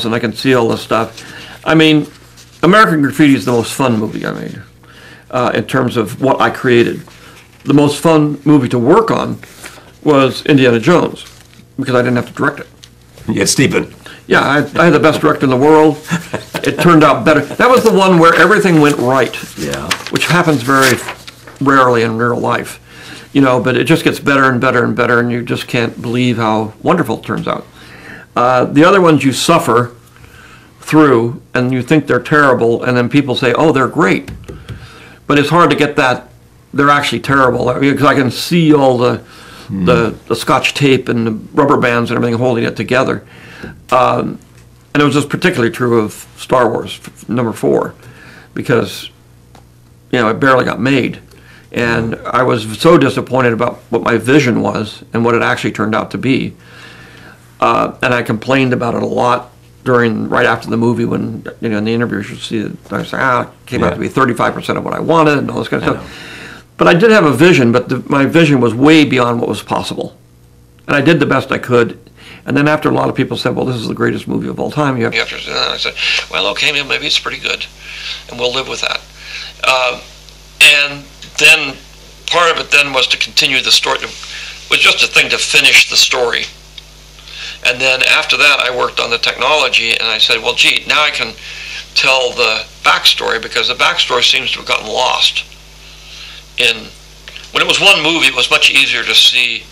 and I can see all this stuff. I mean, American Graffiti is the most fun movie I made in terms of what I created. The most fun movie to work on was Indiana Jones because I didn't have to direct it. Yeah, Stephen. Yeah, I had the best director in the world. It turned out better. That was the one where everything went right. Yeah. Which happens very rarely in real life. You know, but it just gets better and better and better, and you just can't believe how wonderful it turns out. The other ones you suffer through, and you think they're terrible, and then people say, oh, they're great. But it's hard to get that they're actually terrible, because I can see all the Scotch tape and the rubber bands and everything holding it together. And it was just particularly true of Star Wars number 4, because, you know, it barely got made. And I was so disappointed about what my vision was and what it actually turned out to be. And I complained about it a lot right after the movie when, you know, in the interviews you see that I say, it came out to be 35% of what I wanted and all this kind of stuff. But I did have a vision, but my vision was way beyond what was possible. And I did the best I could. And then after a lot of people said, well, this is the greatest movie of all time. You have to do that. I said, well, okay, maybe it's pretty good. And we'll live with that. And then part of it then was to continue the story. It was just a thing to finish the story. And then after that, I worked on the technology, and I said, well, gee, now I can tell the backstory, because the backstory seems to have gotten lost. When it was one movie, it was much easier to see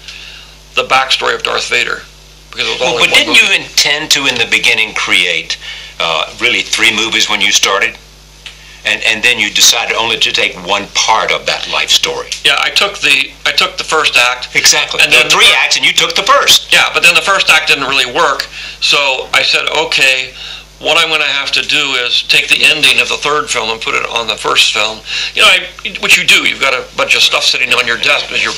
the backstory of Darth Vader. Because it was only but didn't you intend to, in the beginning, create really 3 movies when you started? And then you decided only to take one part of that life story. Yeah, I took the first act. Exactly. And there were 3 acts, and you took the first. Yeah, but then the first act didn't really work. So I said, okay, what I'm going to have to do is take the ending of the 3rd film and put it on the 1st film. You know, what you do, you've got a bunch of stuff sitting on your desk as you're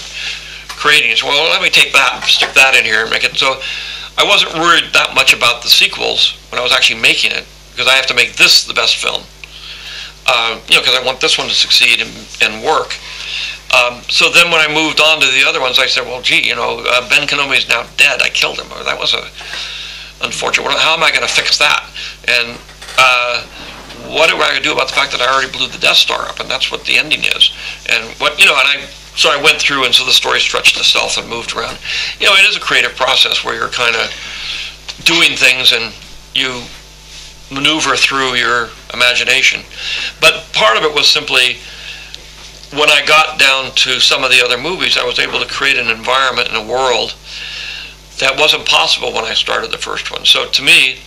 creating it. So, well, let me take that and stick that in here and make it. So I wasn't worried that much about the sequels when I was actually making it, because I have to make this the best film. You know, because I want this one to succeed and work. So then when I moved on to the other ones, I said, well, gee, you know, Ben Kenobi is now dead. I killed him. That was unfortunate. How am I going to fix that? And what am I going to do about the fact that I already blew the Death Star up? And that's what the ending is. And so I went through, and so the story stretched itself and moved around. You know, it is a creative process where you're kind of doing things and you maneuver through your imagination. But part of it was simply, when I got down to some of the other movies, I was able to create an environment and a world that wasn't possible when I started the first one. So to me,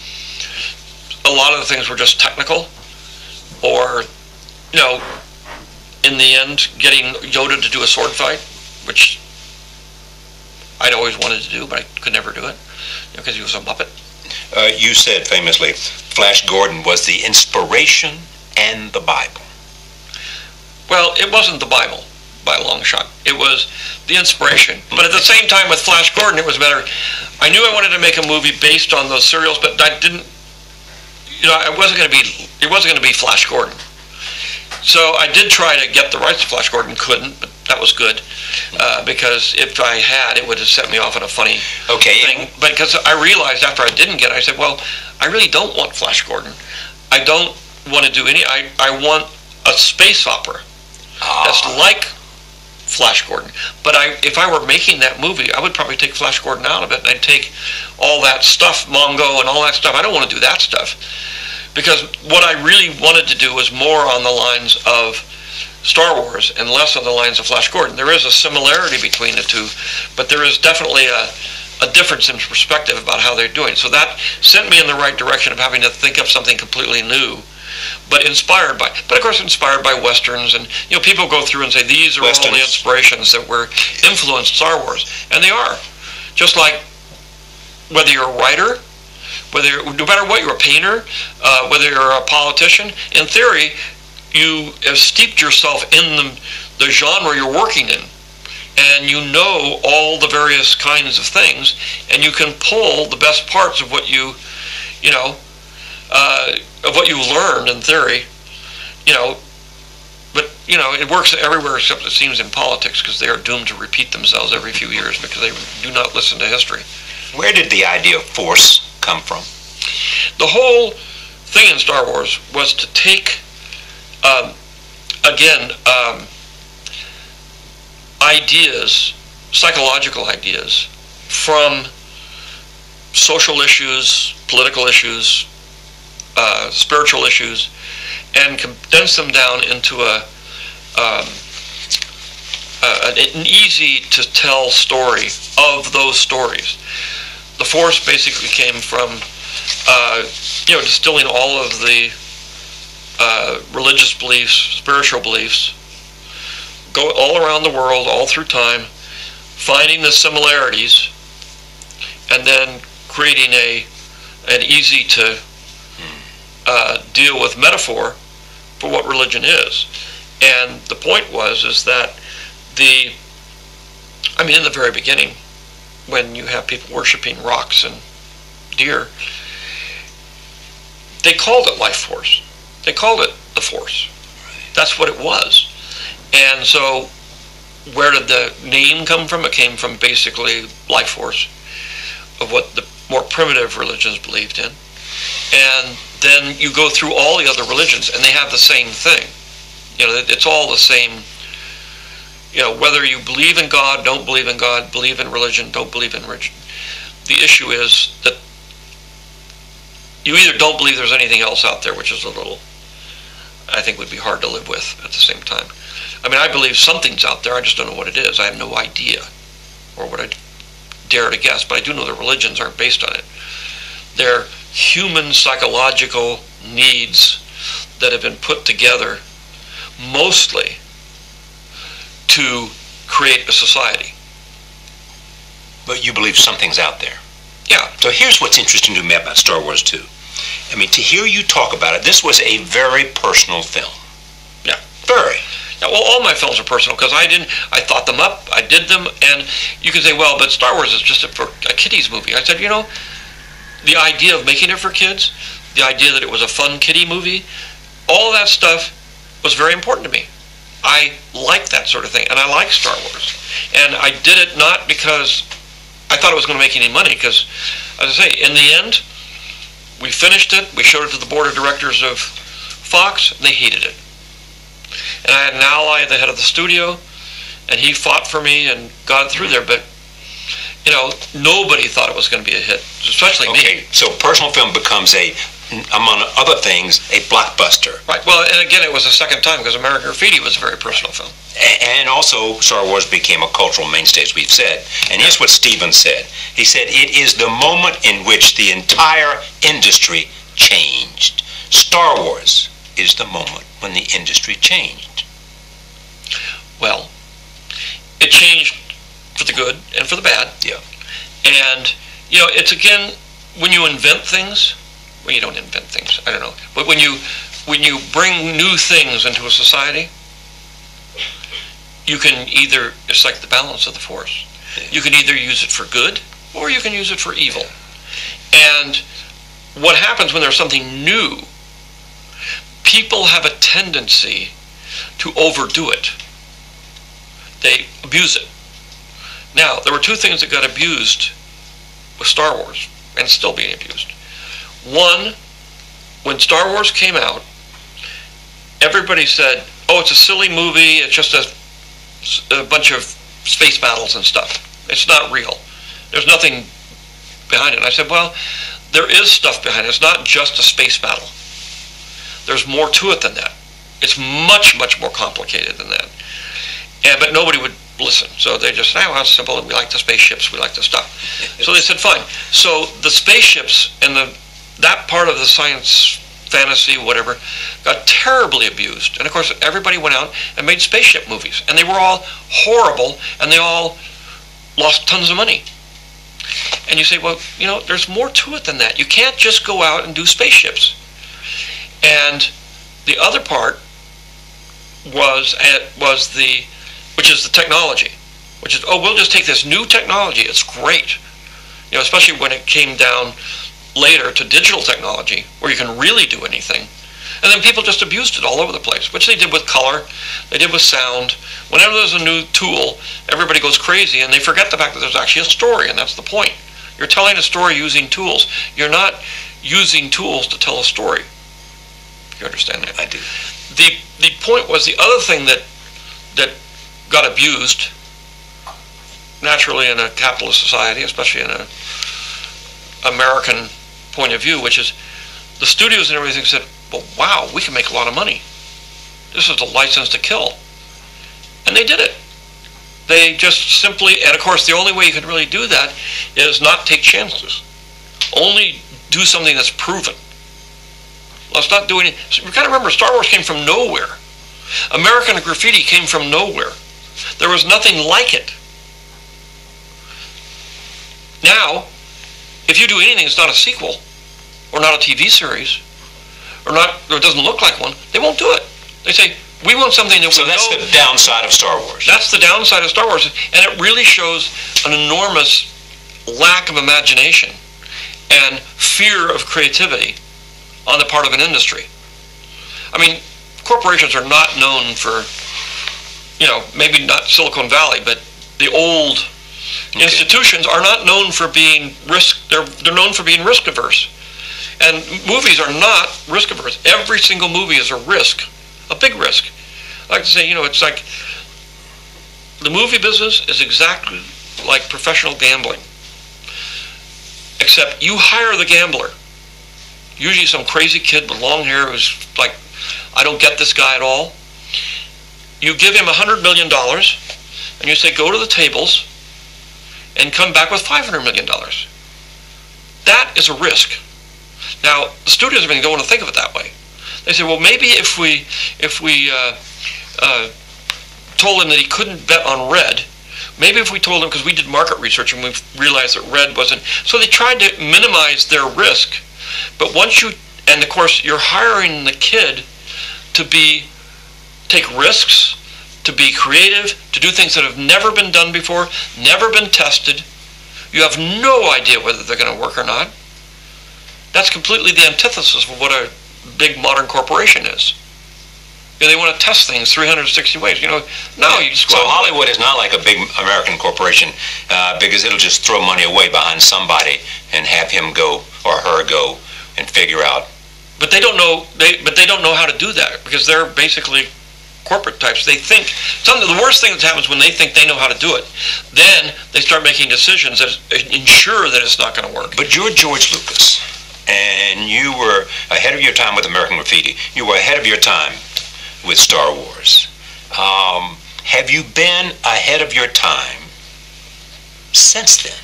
a lot of the things were just technical, or, you know, in the end, getting Yoda to do a sword fight, which I'd always wanted to do, but I could never do it, because he was a Muppet. You said famously, Flash Gordon was the inspiration and the Bible. Well, it wasn't the Bible by a long shot. It was the inspiration. But at the same time with Flash Gordon, it was better. I knew I wanted to make a movie based on those serials, but I didn't, you know, it wasn't going to be Flash Gordon. So I did try to get the rights to Flash Gordon, couldn't, but that was good, because if I had, it would have set me off on a funny thing. But because I realized after I didn't get it, I said, well, I really don't want Flash Gordon. I don't want to do I want a space opera that's like Flash Gordon. But if I were making that movie, I would probably take Flash Gordon out of it, and I'd take all that stuff, Mongo and all that stuff. I don't want to do that stuff. Because what I really wanted to do was more on the lines of Star Wars and less on the lines of Flash Gordon. There is a similarity between the two, but there is definitely a difference in perspective about how they're doing. So that sent me in the right direction of having to think of something completely new, but inspired by Westerns. And, you know, people go through and say, these are all the inspirations that were influenced Star Wars. And they are. Just like whether you're a writer, no matter what, you're a painter, whether you're a politician, in theory, you have steeped yourself in the genre you're working in, and you know all the various kinds of things, and you can pull the best parts of what you learned in theory, you know. But, you know, it works everywhere except it seems in politics, because they are doomed to repeat themselves every few years because they do not listen to history. Where did the idea of force come from? The whole thing in Star Wars was to take, ideas, psychological ideas, from social issues, political issues, spiritual issues, and condense them down into an easy-to-tell story of those stories. The Force basically came from, distilling all of the religious beliefs, spiritual beliefs, go all around the world, all through time, finding the similarities, and then creating an easy to deal with metaphor for what religion is. And the point is that in the very beginning, when you have people worshiping rocks and deer, they called it life force. They called it the Force. That's what it was. And so where did the name come from? It came from basically life force, of what the more primitive religions believed in. And then you go through all the other religions, and they have the same thing. It's all the same. Whether you believe in God, don't believe in God, believe in religion, don't believe in religion. The issue is that you either don't believe there's anything else out there, which is a little, I think, would be hard to live with at the same time. I believe something's out there, I just don't know what it is. I have no idea, or what I dare to guess, but I do know that religions aren't based on it. They're human psychological needs that have been put together mostly to create a society. But you believe something's out there. Yeah. So here's what's interesting to me about Star Wars 2. To hear you talk about it, this was a very personal film. Yeah. Very. Yeah, well, all my films are personal, because I thought them up, I did them, and you can say, well, but Star Wars is just for a kiddies movie. I said, the idea of making it for kids, the idea that it was a fun kiddie movie, all that stuff was very important to me. I like that sort of thing, and I like Star Wars. And I did it not because I thought it was going to make any money, because, as I say, in the end, we finished it, we showed it to the board of directors of Fox, and they hated it. And I had an ally at the head of the studio, and he fought for me and got it through there, but nobody thought it was going to be a hit, especially me. Okay, so personal film becomes among other things, a blockbuster. Right. Well, and again, it was the second time, because American Graffiti was a very personal film. And also, Star Wars became a cultural mainstay, as we've said. And here's what Steven said. He said, it is the moment in which the entire industry changed. Star Wars is the moment when the industry changed. Well, it changed for the good and for the bad. Yeah. And, it's again, when you invent things, well, you don't invent things, I don't know, but when you bring new things into a society, you can either, it's like the balance of the Force, you can either use it for good, or you can use it for evil. And what happens when there's something new, people have a tendency to overdo it. They abuse it. Now, there were two things that got abused with Star Wars, and it's still being abused. One, when Star Wars came out, everybody said, oh, it's a silly movie, it's just a bunch of space battles and stuff. It's not real. There's nothing behind it. And I said, well, there is stuff behind it. It's not just a space battle. There's more to it than that. It's much, much more complicated than that. But nobody would listen. So they just said, oh, it's simple, and we like the spaceships, we like the stuff. So they said, fine. So the spaceships and that part of the science, fantasy, whatever, got terribly abused. And of course, everybody went out and made spaceship movies. And they were all horrible, and they all lost tons of money. And you say, well, there's more to it than that. You can't just go out and do spaceships. And the other part which is the technology, which is, we'll just take this new technology, it's great. Especially when it came down later to digital technology, where you can really do anything. And then people just abused it all over the place, which they did with color, they did with sound. Whenever there's a new tool, everybody goes crazy, and they forget the fact that there's actually a story, and that's the point. You're telling a story using tools. You're not using tools to tell a story. You understand that? I do. The point was, the other thing that got abused, naturally in a capitalist society, especially in an American point of view, which is the studios and everything said, well, wow, we can make a lot of money. This is the license to kill. And they did it. They just simply, and of course the only way you can really do that is not take chances. Only do something that's proven. Let's not do any. You've got to remember, Star Wars came from nowhere. American Graffiti came from nowhere. There was nothing like it. Now, if you do anything that's not a sequel, or not a TV series, or it doesn't look like one, they won't do it. They say, we want something that So that's the downside of Star Wars. That's the downside of Star Wars, and it really shows an enormous lack of imagination and fear of creativity on the part of an industry. I mean, corporations are not known for, maybe not Silicon Valley, but the old institutions are not known for being they're known for being risk averse. And movies are not risk averse. Every single movie is a risk, a big risk. I like to say, it's like the movie business is exactly like professional gambling. Except you hire the gambler. Usually some crazy kid with long hair who's like, I don't get this guy at all. You give him $100 million and you say, go to the tables and come back with $500 million. That is a risk. Now, the studios don't want to think of it that way. They say, well, maybe if we told him that he couldn't bet on red, maybe if we told him, because we did market research and we realized that red wasn't, so they tried to minimize their risk. But and of course, you're hiring the kid to take risks, to be creative, to do things that have never been done before, never been tested. You have no idea whether they're going to work or not. That's completely the antithesis of what a big modern corporation is. They want to test things 360 ways. No, you just go. So Hollywood is not like a big American corporation because it'll just throw money away behind somebody and have him go or her go and figure out. But they don't know. But they don't know how to do that because they're basically corporate types. They think the worst thing that happens when they think they know how to do it. Then they start making decisions that ensure that it's not going to work. But you're George Lucas, and you were ahead of your time with American Graffiti. You were ahead of your time with Star Wars. Have you been ahead of your time since then?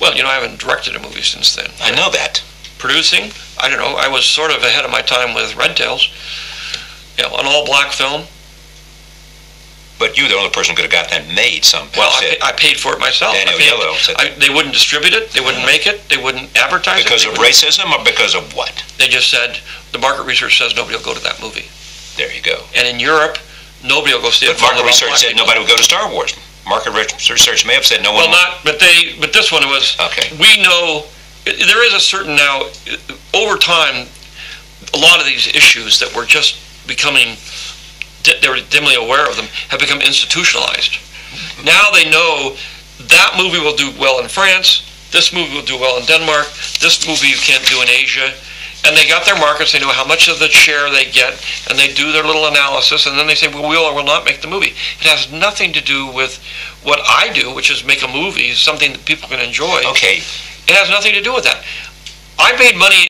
Well, I haven't directed a movie since then. I know that. Producing, I don't know. I was sort of ahead of my time with Red Tails. An all-black film. But you're the only person who could have got that made. I paid for it myself. Daniel Yellow said they wouldn't distribute it. They wouldn't make it. They wouldn't advertise it. Because of racism or because of what? They just said, the market research says nobody will go to that movie. There you go. And in Europe, nobody will go see it. But market research said nobody would go to Star Wars. Market research may have said no one. Well, but this one was. Okay. We know there is a certain now. Over time, a lot of these issues that were just becoming, they were dimly aware of them, have become institutionalized. Now they know that movie will do well in France. This movie will do well in Denmark. This movie you can't do in Asia. And they got their markets, they know how much of the share they get, and they do their little analysis, and then they say, well, we will or will not make the movie. It has nothing to do with what I do, which is make a movie, something that people can enjoy. Okay. It has nothing to do with that. I made money